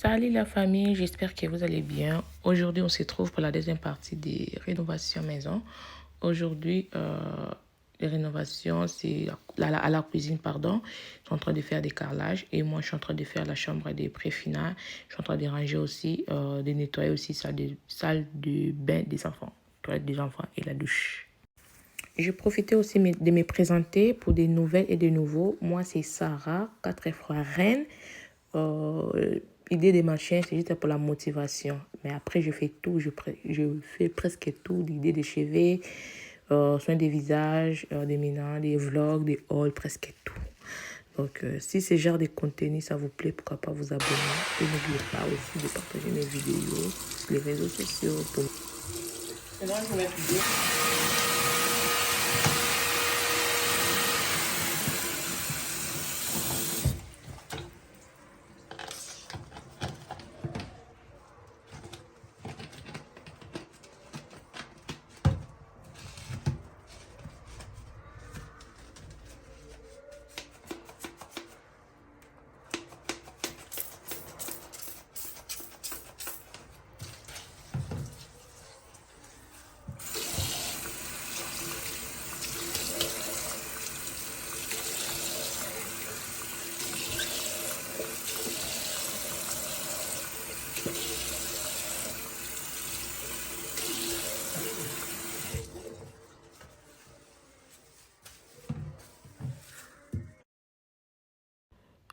Salut la famille, j'espère que vous allez bien. Aujourd'hui, on se trouve pour la deuxième partie des rénovations maison. Aujourd'hui, les rénovations, c'est à la cuisine, pardon. Je suis en train de faire des carrelages et moi, je suis en train de faire la chambre des préfinales. Je suis en train de ranger aussi, de nettoyer aussi salle de bain des enfants, toilette des enfants et la douche. Je profitais aussi de me présenter pour des nouvelles et des nouveaux. Moi, c'est Sarah, 4 fois reine. L'idée des machins, c'est juste pour la motivation. Mais après, je fais tout. Je fais presque tout. L'idée des cheveux, soins des visages, des ménages, des vlogs, des hauls, presque tout. Donc, si ce genre de contenu, ça vous plaît, pourquoi pas vous abonner. Et n'oubliez pas aussi de partager mes vidéos sur les réseaux sociaux. Maintenant, je vais mettre l'idée.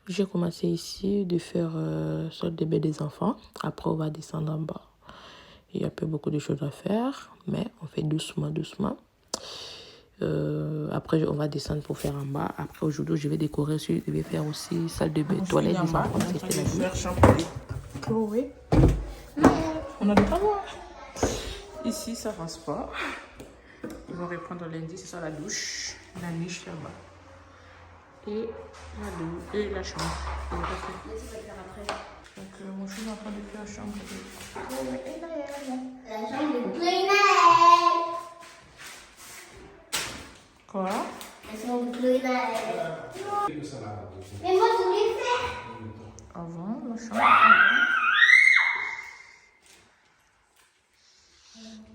J'ai commencé ici de faire sorte de bain des enfants. Après, on va descendre en bas. Il y a pas beaucoup de choses à faire, mais on fait doucement, doucement. Après, on va descendre pour faire en bas. Après, aujourd'hui, je vais décorer aussi. Je vais faire aussi salle de bain, toilette des enfants. C'était la faire shampoo. Chloé. On a des parois. Ici, ça rase pas. Ils vont reprendre lundi, c'est ça la douche. La niche là-bas. Et la douche et la chambre. Donc, mon chien est en train de faire la chambre. La chambre de Chloé. Quoi? La chambre de Chloé. Mais moi, je voulais faire. Avant, la chambre.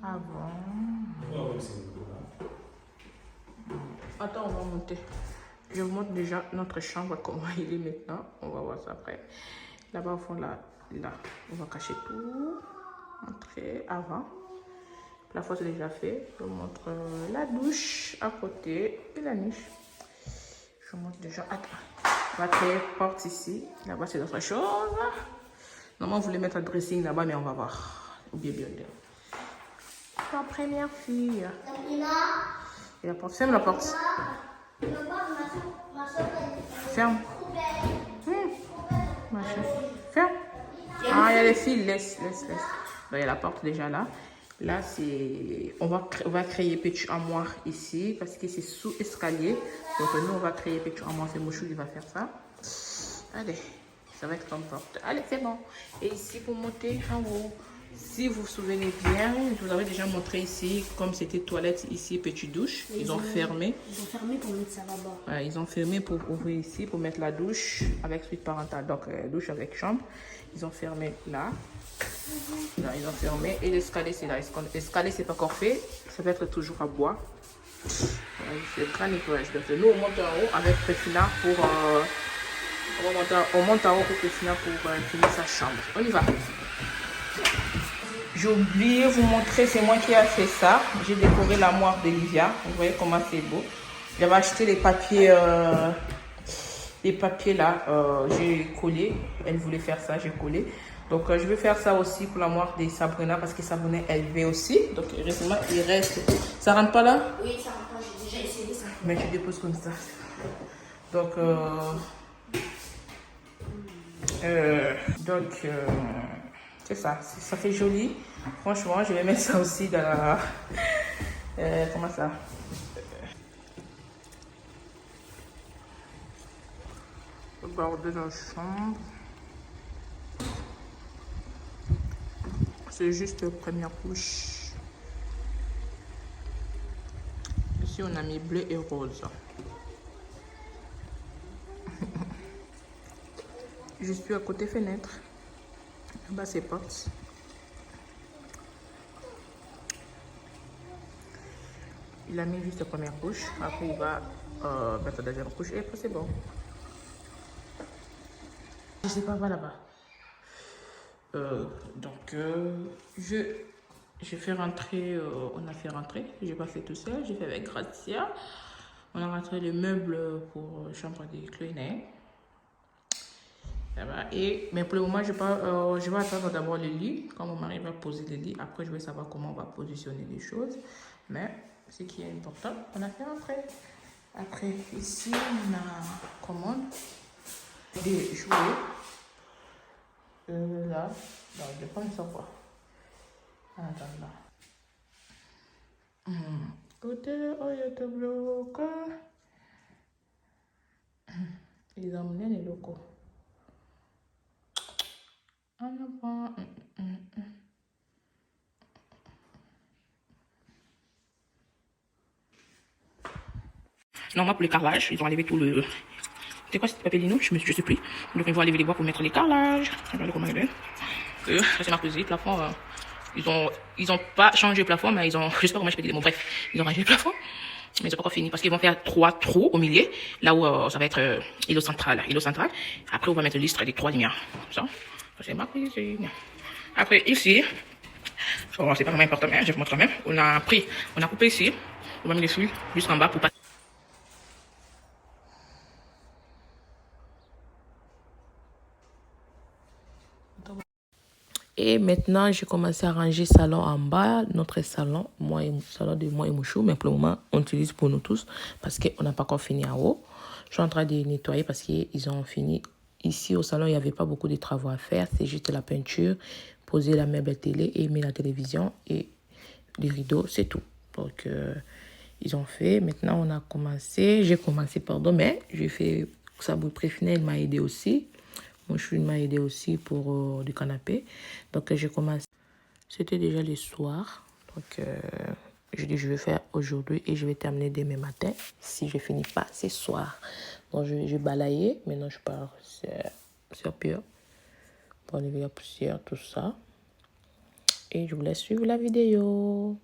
Avant. Attends, on va monter. Je vous montre déjà notre chambre, comment il est maintenant. On va voir ça après. Là-bas au fond, là, on va cacher tout. Montrer avant. La fois, c'est déjà fait. Je vous montre la douche à côté et la niche. Je vous montre déjà. Attends. On va créer porte ici. Là-bas, c'est d'autres choses. Normalement, on voulait mettre un dressing là-bas, mais on va voir. Ou bien. La première fille. Et la porte. Ferme la porte. Ferme. Ferme. Ah, il y a les fils. Laisse. Donc, il y a la porte déjà là. Là, c'est... On va créer petit armoire ici parce que c'est sous escalier. Donc, nous, on va créer petit armoire. C'est Mouchou qui va faire ça. Allez, ça va être comme porte. Allez, c'est bon. Et ici, pour monter en haut. Si vous vous souvenez bien, je vous avais déjà montré ici, comme c'était toilette ici, petite douche. Ils ont fermé. Ils ont fermé pour mettre ça là-bas. Voilà, ils ont fermé pour ouvrir ici, pour mettre la douche avec suite parentale. Donc, douche avec chambre. Ils ont fermé là. Là, ils ont fermé. Et l'escalier, c'est là. L'escalier, c'est pas encore fait. Ça va être toujours à bois. Voilà, c'est le grand nettoyage. Donc, nous, on monte en haut avec Préfina pour... on monte en haut pour Préfina pour finir sa chambre. On y va. J'ai oublié de vous montrer, c'est moi qui ai fait ça. J'ai décoré l'armoire d'Olivia. Vous voyez comment c'est beau. J'avais acheté les papiers là. J'ai collé. Elle voulait faire ça, j'ai collé. Donc, je vais faire ça aussi pour l'armoire de Sabrina parce que Sabrina, elle veut aussi. Donc, heureusement, il reste. Ça rentre pas là? Oui, ça rentre pas. J'ai déjà essayé ça. Mais tu déposes comme ça. Donc, c'est ça. Ça fait joli. Franchement, je vais mettre ça aussi dans la... comment ça? Le bordel de la chambre. C'est juste la première couche. Ici, on a mis bleu et rose. Je suis à côté fenêtre. Là-bas, c'est portes. Il a mis juste la première couche. Après, il va mettre la deuxième couche. Et après, c'est bon. Je sais pas, va là-bas. J'ai fait rentrer, on a fait rentrer, j'ai pas fait tout seul, j'ai fait avec Gracia. On a rentré les meubles pour chambre de Chloé. Mais pour le moment, je vais attendre d'abord le lit. Quand mon mari va poser le lit, après je vais savoir comment on va positionner les choses. Mais ce qui est important, on a fait rentrer. Après, ici, on a commande des jouets. Là, je vais prendre ça quoi. En attendant. Côté, oh, il y a des blocs. Ils ont amené les locaux. En avant. Normalement, pour les carrelages, ils ont enlevé tout le. C'est quoi, c'était papelino? Je sais plus. Donc, ils vont enlever les bois pour mettre les carrelages. Regardez comment il est. Ça, c'est ma cousine. Le plafond, ils ont pas changé le plafond, mais ils ont. Je sais pas comment je peux dire. Bon, bref, ils ont rangé le plafond. Mais ils n'ont pas encore fini parce qu'ils vont faire 3 trous au milieu. Là où ça va être îlot central. Après, on va mettre l'istre des 3 lumières. Ça, c'est ma cuisine. Après, ici, oh, c'est pas vraiment important, mais je vous montre quand même. On a coupé ici. On va mettre les fils jusqu'en bas pour pas. Et maintenant, j'ai commencé à ranger le salon en bas, notre salon, salon de moi et Mouchou, mais pour le moment, on utilise pour nous tous parce qu'on n'a pas encore fini en haut. Je suis en train de nettoyer parce qu'ils ont fini. Ici, au salon, il n'y avait pas beaucoup de travaux à faire, c'est juste la peinture, poser la meuble télé et mettre la télévision et les rideaux, c'est tout. Donc, ils ont fait. Maintenant, on a commencé. J'ai commencé, pardon, mais j'ai fait Sabou Préfinet, il m'a aidé aussi. Mon chou m'a aidé aussi pour du canapé. Donc, j'ai commencé. C'était déjà le soir. Donc, je dis je vais faire aujourd'hui et je vais terminer demain matin. Si je finis pas, c'est soir. Donc, je balayé. Maintenant, je pars sur Pure pour enlever la poussière, tout ça. Et je vous laisse suivre la vidéo.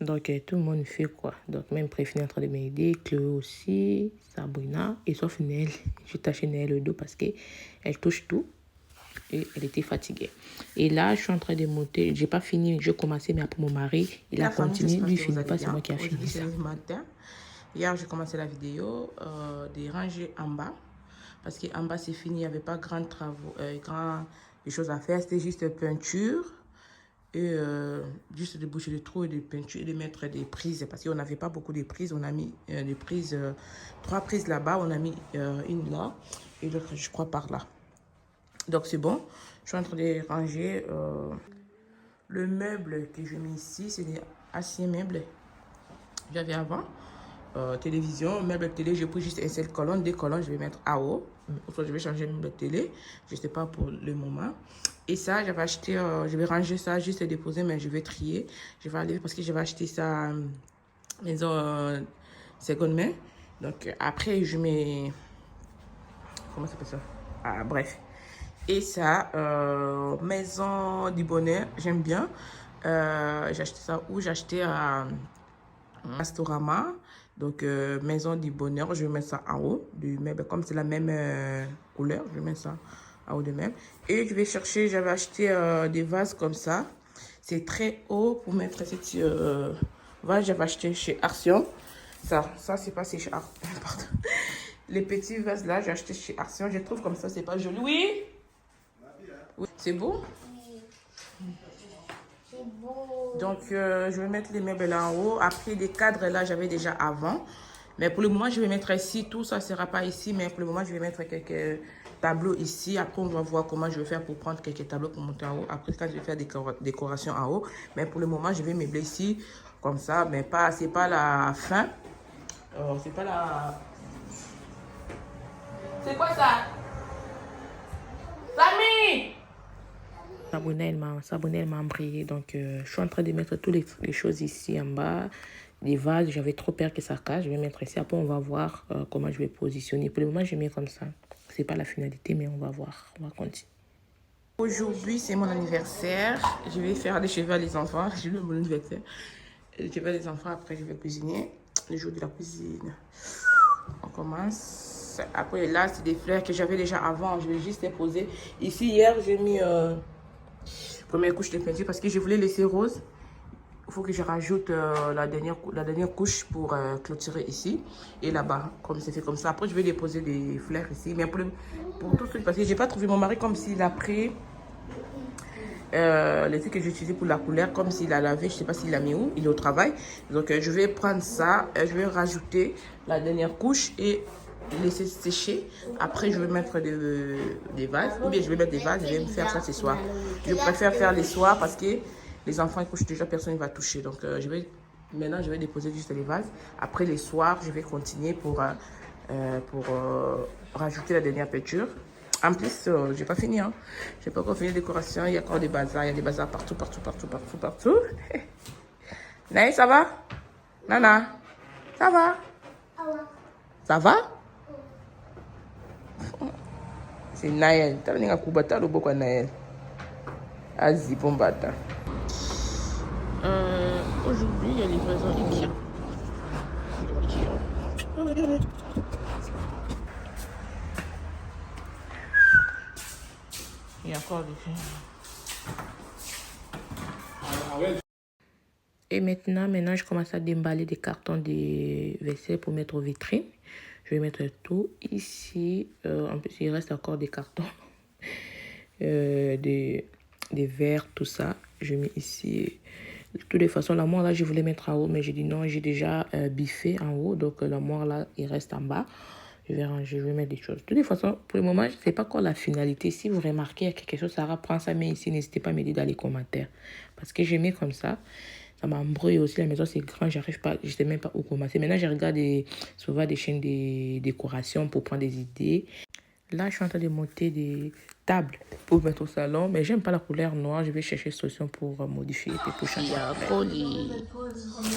Donc, tout le monde fait quoi. Donc, même Préfine est en train de m'aider. Chloé aussi. Sabrina. Et sauf Nel. J'ai taché Nel le dos parce qu'elle touche tout. Et elle était fatiguée. Et là, je suis en train de monter. J'ai pas fini. J'ai commencé, mais après mon mari, il a continué. Lui, il finit pas. C'est moi qui a fini ça. Matin. Hier, j'ai commencé la vidéo de ranger en bas. Parce qu'en bas, c'est fini. Il n'y avait pas grand travaux, des choses à faire. C'était juste peinture. Et juste de boucher les trous et de peinture et de mettre des prises parce qu'on n'avait pas beaucoup de prises. On a mis des prises, 3 prises là-bas, on a mis une là et l'autre je crois par là. Donc c'est bon. Je suis en train de ranger le meuble que je mets ici. C'est des anciens meubles que j'avais avant. Télévision, meuble télé, j'ai pris juste une seule colonne, 2 colonnes, je vais mettre à haut. Je vais changer le meuble télé, je sais pas pour le moment. Et ça, j'avais acheté, je vais ranger ça, juste déposer, mais je vais trier. Je vais aller parce que je vais acheter ça maison seconde main. Donc après, je mets, comment ça s'appelle ça? Ah, bref. Et ça, maison du bonheur, j'aime bien. J'ai acheté ça où? J'ai acheté à Astorama. Donc, maison du bonheur, je vais mettre ça en haut du meuble. Comme c'est la même couleur, je vais mettre ça en haut de même. Et je vais chercher, j'avais acheté des vases comme ça. C'est très haut pour mettre cette vase. J'avais acheté chez Action. Ça c'est pas chez Action. Pardon. Les petits vases là, j'ai acheté chez Action. Je trouve comme ça, c'est pas joli. Oui? Oui. C'est beau? Donc, je vais mettre les meubles là en haut. Après, les cadres là, j'avais déjà avant. Mais pour le moment, je vais mettre ici. Tout ça ne sera pas ici, mais pour le moment, je vais mettre quelques tableaux ici. Après, on va voir comment je vais faire pour prendre quelques tableaux pour monter en haut. Après, quand je vais faire des décorations en haut. Mais pour le moment, je vais meubler ici comme ça. Mais pas, c'est pas la fin. C'est pas la... C'est quoi ça? Samy! Sabonelle m'a embrayé. Donc, je suis en train de mettre toutes les choses ici en bas. Les vases, j'avais trop peur que ça casse. Je vais mettre ici. Après, on va voir comment je vais positionner. Pour le moment, je mets comme ça. C'est pas la finalité, mais on va voir. On va continuer. Aujourd'hui, c'est mon anniversaire. Je vais faire des cheveux à les enfants. Je vais mon anniversaire. Les cheveux à les enfants. Après, je vais cuisiner. Le jour de la cuisine. On commence. Après, là, c'est des fleurs que j'avais déjà avant. Je vais juste les poser. Ici, hier, j'ai mis première couche de peinture parce que je voulais laisser rose. Il faut que je rajoute la dernière couche pour clôturer ici et là-bas, comme c'est fait comme ça. Après, je vais déposer des fleurs ici. Mais pour tout ce parce que je n'ai pas trouvé mon mari comme s'il a pris les trucs que j'ai utilisé pour la couleur, comme s'il a lavé. Je ne sais pas s'il l'a mis où. Il est au travail. Donc, je vais prendre ça. Je vais rajouter la dernière couche et laisser sécher. Après, je vais mettre des vases. Ou bien je vais mettre des vases. Je vais me faire ça ce soir. Je préfère faire les soirs parce que les enfants ils couchent déjà, personne ne va toucher. Donc, maintenant, je vais déposer juste les vases. Après, les soirs, je vais continuer pour rajouter la dernière peinture. En plus, je n'ai pas fini. Hein. Je n'ai pas encore fini la décoration. Il y a encore des bazars. Il y a des bazars partout. Naï, ça va? Nana, ça va? Ça va? C'est Naël. Tu as venu à Koubata, le beau Naël. Azi, Pombata. Aujourd'hui, il y a livraison Ikea. Il y a encore des films. Et maintenant, je commence à déballer des cartons de vaisselle pour mettre aux vitrines. Je vais mettre tout ici. En plus, il reste encore des cartons. Des verres, tout ça. Je mets ici. De toutes les façons, la moire là, je voulais mettre en haut, mais j'ai dit non, j'ai déjà biffé en haut. Donc, la moire là, il reste en bas. Je vais ranger, je vais mettre des choses. De toutes les façons, pour le moment, je ne sais pas quoi la finalité. Si vous remarquez, il y a quelque chose, Sarah prend ça, mais ici, n'hésitez pas à m'aider dans les commentaires. Parce que je mets comme ça. Ça m'embrouille aussi. La maison, c'est grand. J'arrive pas, je ne sais même pas où commencer. Maintenant, je regarde souvent des chaînes de décoration pour prendre des idées. Là, je suis en train de monter des tables pour mettre au salon. Mais j'aime pas la couleur noire. Je vais chercher une solution pour modifier et pour changer.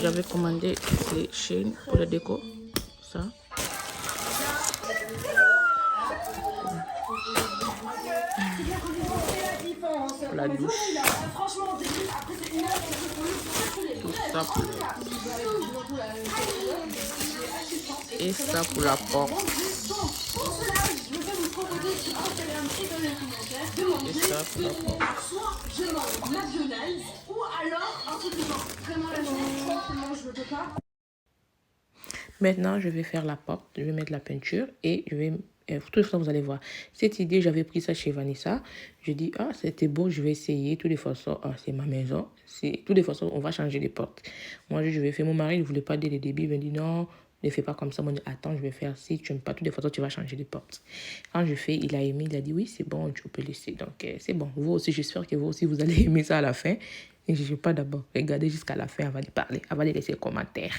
J'avais commandé ces chaînes pour la déco. Ça. Pour la douche. Tout ça pour... Et ça pour la porte. Et ça pour la porte. Maintenant, je vais faire la porte. Je vais mettre la peinture et je vais... Tout ça, vous allez voir. Cette idée, j'avais pris ça chez Vanessa. Je dis, ah, c'était beau, je vais essayer. De toutes les façons, c'est ma maison. De toutes les façons, on va changer les portes. Moi, je vais faire. Mon mari, il ne voulait pas dès le début. Il m'a dit, non, ne fais pas comme ça. Moi, je dis, attends, je vais faire. Si tu n'aimes pas, de toutes les façons, tu vas changer les portes. Quand je fais, il a aimé. Il a dit, oui, c'est bon, tu peux laisser. Donc, c'est bon. Vous aussi, j'espère que vous aussi, vous allez aimer ça à la fin. Et je ne vais pas d'abord regarder jusqu'à la fin avant de parler, avant de laisser les commentaires.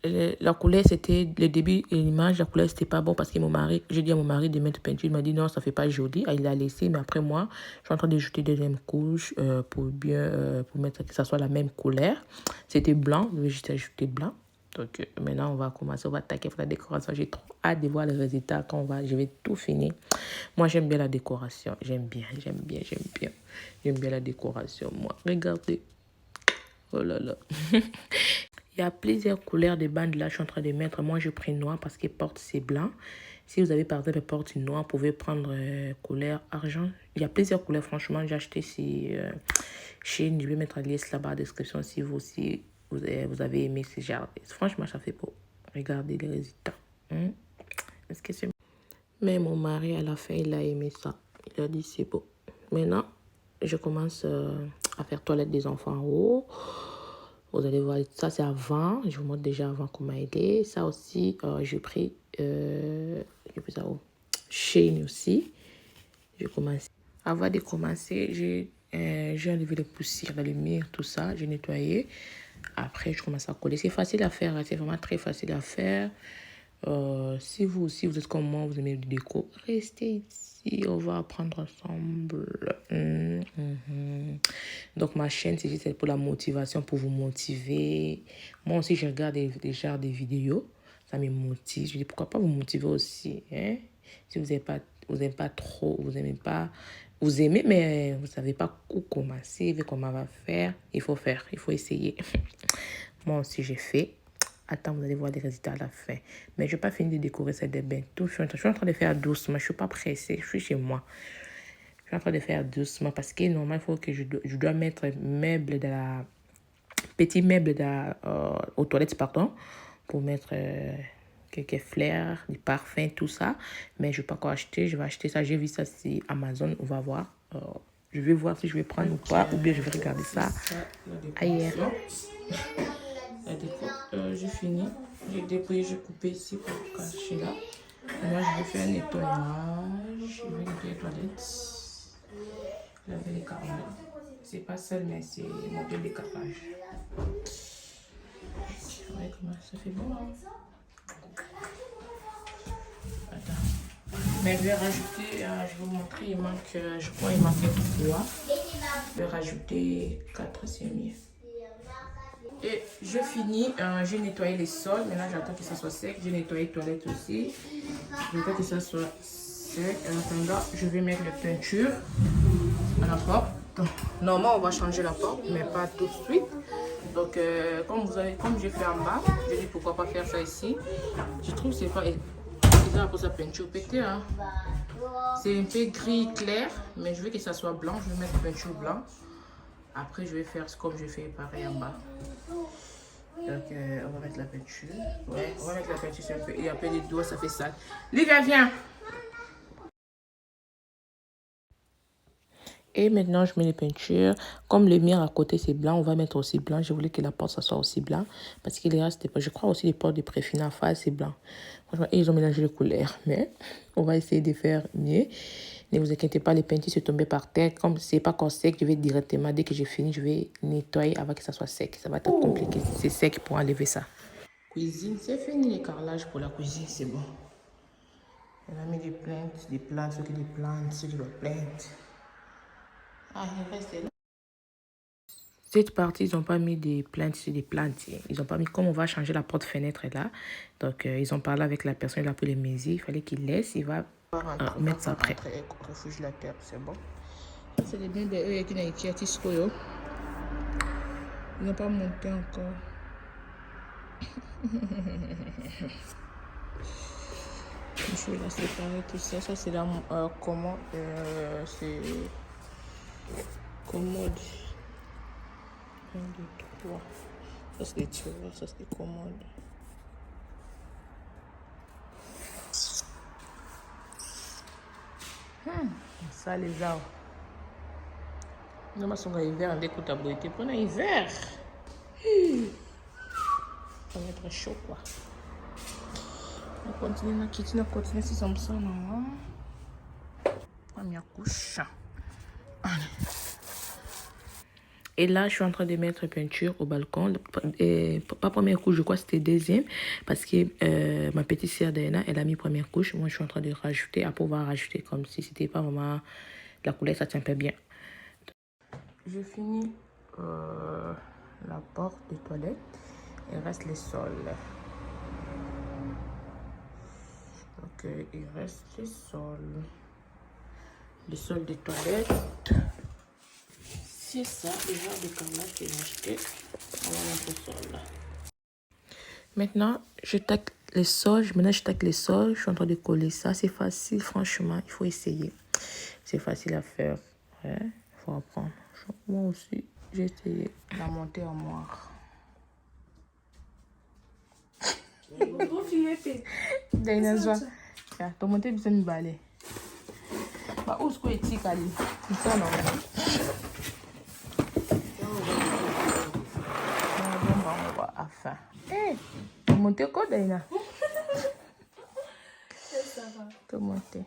La couleur, c'était le début et l'image, la couleur, c'était pas bon parce que j'ai dit à mon mari de mettre peinture. Il m'a dit non, ça fait pas joli. Il l'a laissé, mais après moi, je suis en train de jeter deuxième couche pour mettre que ça soit la même couleur. C'était blanc, je vais juste ajouter blanc. Donc maintenant, on va commencer, on va attaquer pour la décoration. J'ai trop hâte de voir le résultat quand je vais tout finir. Moi, j'aime bien la décoration. J'aime bien la décoration, moi. Regardez. Oh là là. Il y a plusieurs couleurs de bandes là, je suis en train de mettre. Moi, je prends noir parce que porte, c'est blanc. Si vous avez par exemple porte noire, vous pouvez prendre couleur argent. Il y a plusieurs couleurs, franchement. J'ai acheté ces chaînes. Je vais mettre un lien là-bas dans la description si vous aussi, vous avez aimé ces genres. Franchement, ça fait beau. Regardez les résultats. Est-ce que c'est... Mais mon mari, à la fin, il a aimé ça. Il a dit c'est beau. Maintenant, je commence à faire toilette des enfants en haut. Vous allez voir, ça c'est avant. Je vous montre déjà avant comment aider. Ça aussi, j'ai pris ça où? Shein aussi. J'ai commencé. Avant de commencer, j'ai enlevé les poussières dans le mur, tout ça. J'ai nettoyé. Après, je commence à coller. C'est facile à faire. C'est vraiment très facile à faire. Si vous aussi, vous êtes comme moi, vous aimez le déco, restez ici. On va apprendre ensemble. Donc, ma chaîne, c'est juste pour la motivation, pour vous motiver. Moi aussi, je regarde déjà des vidéos. Ça me motive. Je dis, pourquoi pas vous motiver aussi, hein? Si vous n'aimez pas trop, vous aimez, mais vous ne savez pas où commencer, comment on va faire, il faut faire, il faut essayer. Moi aussi, j'ai fait. Attends, vous allez voir des résultats à la fin. Mais je n'ai pas fini de décorer cette bain. Je suis en train de faire doucement. Je ne suis pas pressée. Je suis chez moi. Je suis en train de faire doucement parce que normalement, il faut que je dois mettre petit meuble aux toilettes, pardon, pour mettre quelques fleurs, des parfums, tout ça. Mais je ne vais pas encore acheter. Je vais acheter ça. J'ai vu ça sur Amazon. On va voir. Je vais voir si je vais prendre ou pas. Ou bien je vais regarder ça ailleurs. J'ai fini. J'ai dépouillé, j'ai coupé ici pour cacher là. Moi, je vais faire un nettoyage. Je vais nettoyer les toilettes. Laver les carreaux. C'est pas seul, mais c'est mon bébé décapage. Ouais, comment ça fait bon, hein? Attends. Mais je vais rajouter, je vais vous montrer, il manque, je crois il manquait 3. Je vais rajouter 4, c'est mieux. Et je finis, j'ai nettoyé les sols. Maintenant, j'attends que ça soit sec. J'ai nettoyé les toilettes aussi. J'attends que ça soit sec. En attendant, je vais mettre la peinture à la porte. Donc, normalement, on va changer la porte, mais pas tout de suite. Donc, comme j'ai fait en bas, je dis pourquoi pas faire ça ici. Je trouve que c'est pas bizarre pour sa peinture pétée. Hein. C'est un peu gris clair, mais je veux que ça soit blanc. Je vais mettre peinture blanc. Après, je vais faire comme je fais pareil en bas. Donc, on va mettre la peinture. Ouais, on va mettre la peinture un peu. Et après, les doigts, ça fait sale. Livia, viens! Et maintenant, je mets les peintures. Comme le mien à côté, c'est blanc, on va mettre aussi blanc. Je voulais que la porte, ça soit aussi blanc. Parce qu'il reste, je crois aussi les portes de Préfina en face, c'est blanc. Franchement, ils ont mélangé les couleurs. Mais on va essayer de faire mieux. Ne vous inquiétez pas, les peintures sont tombées par terre. Comme c'est pas encore sec, je vais directement, dès que j'ai fini, je vais nettoyer avant que ça soit sec. Ça va être compliqué. C'est sec pour enlever ça. Cuisine, c'est fini les carrelages pour la cuisine, c'est bon. On a mis des plantes, ceux qui des plantes, ceux qui des plantes. Ah, il reste là. Cette partie, ils n'ont pas mis des plaintes sur des plantes. Ils n'ont pas mis, comme on va changer la porte-fenêtre là. Donc, ils ont parlé avec la personne là pour les mesures. Il fallait qu'il laisse. Il va mettre ça après. Refuge la terre, c'est bon. C'est les biens de eux qui n'ont pas été ils n'ont pas monté encore. Je vais la séparer tout ça. Ça, c'est la commode. C'est commode. 1, 2, 3. Ça, c'est des tiroirs. Ça, c'est des commodes. Ça, les arbres. Nous sommes en hiver, on écoute à beauté. Pendant l'hiver, ça va être chaud, quoi. On continue, on continue, si ça me semble. Première couche. Allez. Et là, je suis en train de mettre peinture au balcon. Pas première couche, je crois que c'était deuxième. Parce que ma petite sœur Diana, elle a mis première couche. Moi, je suis en train de rajouter, à pouvoir rajouter comme si c'était pas vraiment la couleur, ça tient pas bien. J'ai fini la porte des toilettes. Il reste les sols. Donc, il reste les sols. Les sols des toilettes. C'est ça, le genre de carrelage que j'ai acheté. On va mettre le sol là. Maintenant, je tacle les sols. Je suis en train de coller ça. C'est facile, franchement. Il faut essayer. C'est facile à faire. Il faut apprendre. Moi aussi, j'ai essayé. La montée en moire. Dinosaure. Tu monté besoin de balai. Bah, où est-ce que tu es, Kali? C'est ça, non? faim. Hé, tu montes quoi, Daina? Ça va. Tu montes.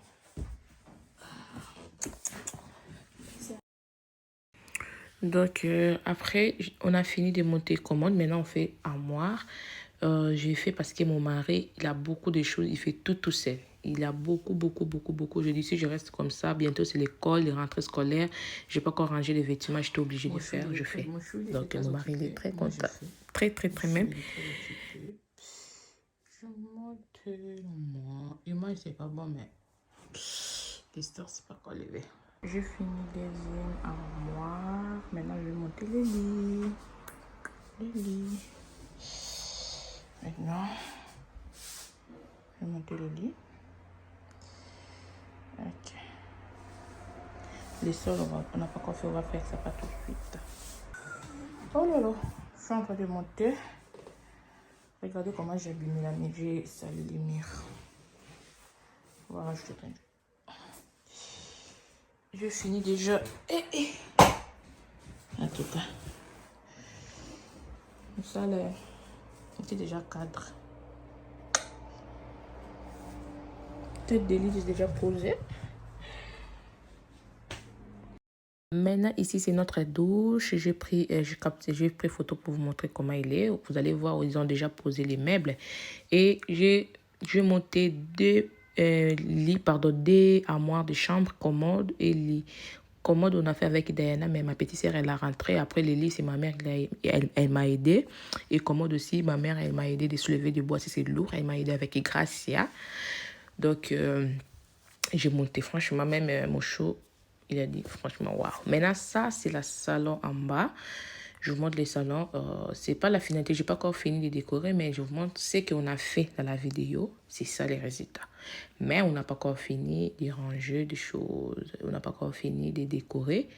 Donc, après, on a fini de monter commode. Maintenant, on fait armoire. J'ai fait parce que mon mari, il a beaucoup de choses. Il fait tout seul. Il a beaucoup. Je dis, si je reste comme ça, bientôt c'est l'école, les rentrées scolaires. Je n'ai pas encore rangé les vêtements. J'étais obligée de faire. Je fais. Donc, mon mari, il est très content. Très même. Je monte moi. Et moi, c'est pas bon, mais l'histoire, c'est pas quoi lever. J'ai fini deuxième armoire. Maintenant, je vais monter le lit. Maintenant, je vais monter le lit. Ok. Les sols, on n'a pas encore fait, on va faire ça pas tout de suite. Oh là là, je suis en train de monter. Regardez comment j'ai abîmé la nuit. J'ai sali les murs. On va rajouter plein de... Je finis déjà. En tout cas, ça c'est déjà cadre. Tête de lit est déjà posée. Maintenant, ici, c'est notre douche. J'ai pris photo pour vous montrer comment il est. Vous allez voir, ils ont déjà posé les meubles. Et j'ai monté deux armoires de chambre, commode et lit. Commode, on a fait avec Diana, mais ma petite sœur, elle a rentré. Après, les lits, c'est ma mère, elle m'a aidé. Et commode aussi, ma mère, elle m'a aidé de soulever du bois si c'est lourd. Elle m'a aidé avec Gracia. Donc, j'ai monté, franchement, même mon show, il a dit, franchement, waouh. Maintenant, ça, c'est le salon en bas. Je vous montre les salons. C'est pas la finalité, j'ai pas encore fini de décorer, mais je vous montre ce qu'on a fait dans la vidéo. C'est ça les résultats. Mais on n'a pas encore fini de ranger des choses. On n'a pas encore fini de décorer.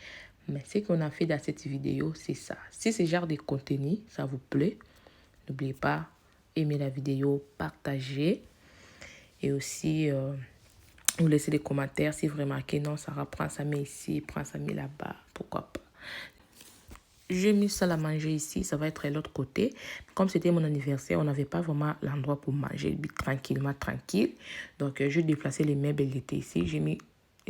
Mais ce qu'on a fait dans cette vidéo, c'est ça. Si ce genre de contenu, ça vous plaît, n'oubliez pas, aimer la vidéo, partager. Et aussi, vous laissez des commentaires si vous remarquez, non, Sarah, prends ça, met ici, prends ça, met là-bas, pourquoi pas. J'ai mis ça à manger ici, ça va être l'autre côté. Comme c'était mon anniversaire, on n'avait pas vraiment l'endroit pour manger tranquille. Donc, j'ai déplacé les meubles, ils étaient ici. J'ai mis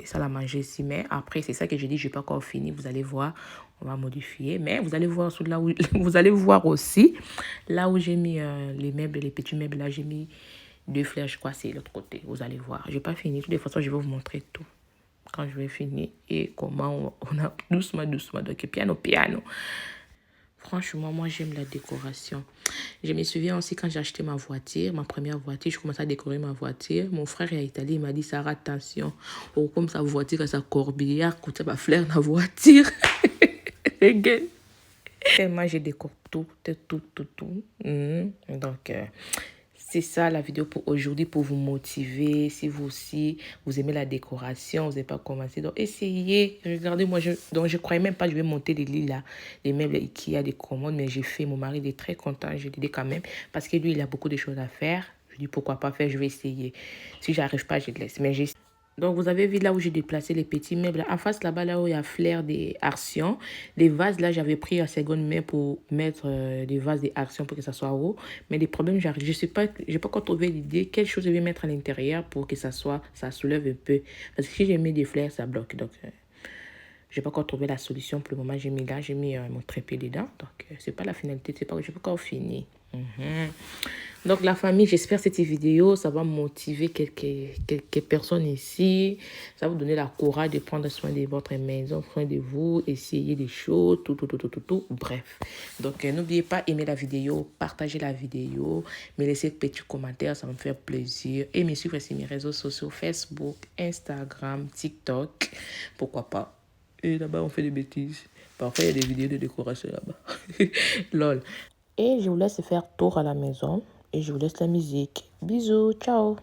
ça à manger ici. Mais après, c'est ça que j'ai dit, je n'ai pas encore fini. Vous allez voir, on va modifier. Mais vous allez voir là où, vous allez voir aussi, là où j'ai mis les meubles, les petits meubles, là, j'ai mis 2 fleurs, je crois, c'est l'autre côté. Vous allez voir. Je n'ai pas fini. De toute façon, je vais vous montrer tout quand je vais finir et comment on a doucement. Donc, piano. Franchement, moi, j'aime la décoration. Je me souviens aussi quand j'ai acheté ma voiture, ma première voiture, je commençais à décorer ma voiture. Mon frère est italien, il m'a dit, Sarah, attention. Oh, comme sa voiture et sa corbillard, quand ça va fleur dans la voiture. Moi, je décore tout. Donc, c'est ça la vidéo pour aujourd'hui, pour vous motiver. Si vous aussi, vous aimez la décoration, vous n'avez pas commencé. Donc, essayez. Regardez, moi, je ne croyais même pas que je vais monter les lits là, les meubles Ikea, des commodes. Mais j'ai fait. Mon mari il est très content. Je lui dis quand même. Parce que lui, il a beaucoup de choses à faire. Je dis pourquoi pas faire, je vais essayer. Si j'arrive pas, je le laisse. Mais j'ai... Donc, vous avez vu là où j'ai déplacé les petits meubles. En face, là-bas, là où il y a fleurs des actions. Les vases, là, j'avais pris en seconde main pour mettre des vases des actions pour que ça soit haut. Mais les problèmes, je n'ai pas encore trouvé l'idée. Quelle chose je vais mettre à l'intérieur pour que ça soulève un peu. Parce que si j'ai mis des fleurs, ça bloque. Donc, je n'ai pas encore trouvé la solution. Pour le moment, j'ai mis mon trépied dedans. Donc, c'est pas la finalité. Je n'ai pas encore fini. Donc, la famille, j'espère que cette vidéo, ça va motiver quelques personnes ici. Ça va vous donner la courage de prendre soin de votre maison, soin de vous, essayer des choses, tout. Bref. Donc, n'oubliez pas, aimer la vidéo, partager la vidéo, me laisser de petits commentaires, ça me fait plaisir. Et me suivre sur mes réseaux sociaux, Facebook, Instagram, TikTok. Pourquoi pas. Et là-bas, on fait des bêtises. Parfois, il y a des vidéos de décoration là-bas. Lol. Et je vous laisse faire tour à la maison. Et je vous laisse la musique. Bisous, ciao.